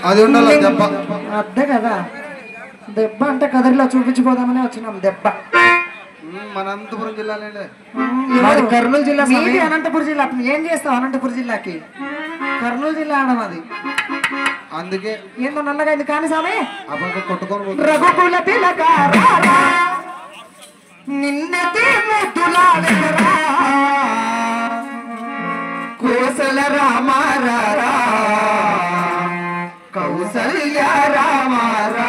అది ఉండాలి దెబ్బ. అదే కదా దెబ్బ అంటే కదిరిలో చూపించిపోదామని వచ్చినాం దెబ్బ. మన అనంతపురం జిల్లాలో కర్నూలు జిల్లా అనంతపురం జిల్లా. ఏం చేస్తావు అనంతపురం జిల్లాకి? కర్నూలు జిల్లా ఆడం అది. అందుకే ఏందో నల్లగా అయింది కానీ సామే కొట్టుకొని రఘుకుల తిలక నిన్నటి ముద్దులాడరా కోసల రామారా కౌసల్య రామారా.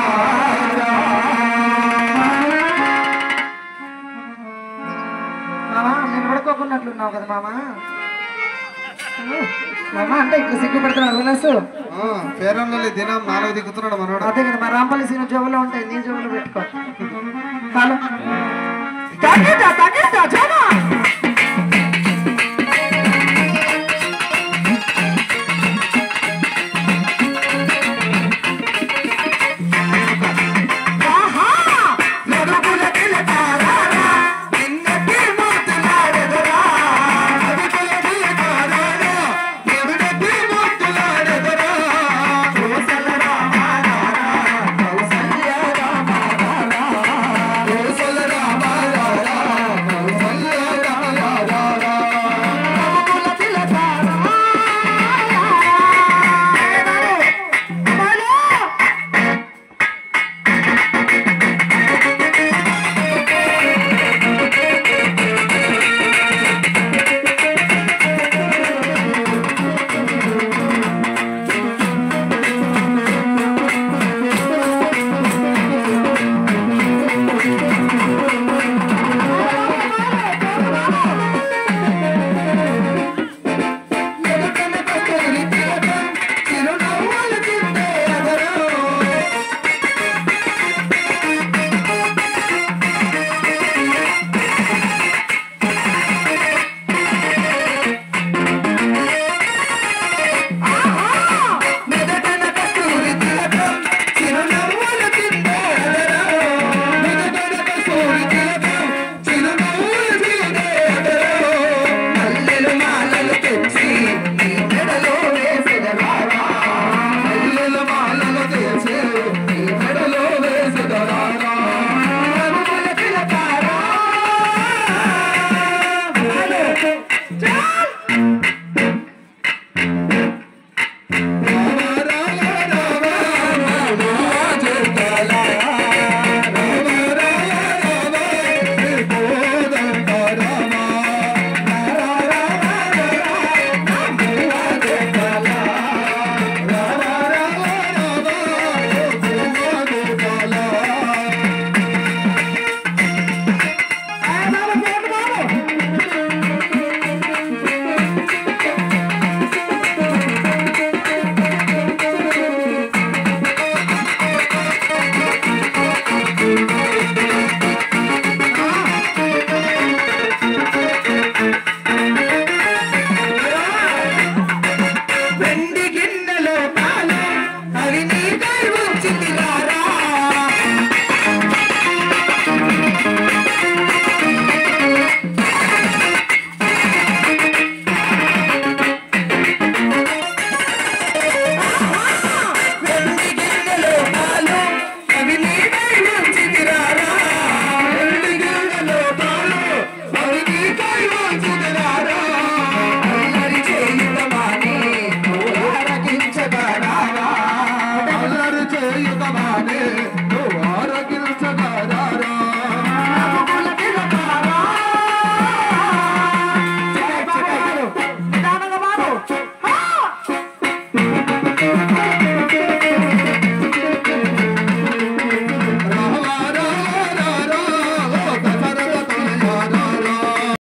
నిలబడుకోకున్నట్లున్నావు కదా మామ. మామ అంటే ఇట్లా సిగ్గుపడుతున్నాడు వినసు. పేరంలో దినం 4 దిక్కుతున్నాడు మనోడు. అదే కదా మా రాంపల్లి సీను జోబులో ఉంటాయి, నీ జోబులో పెట్టుకో. హలో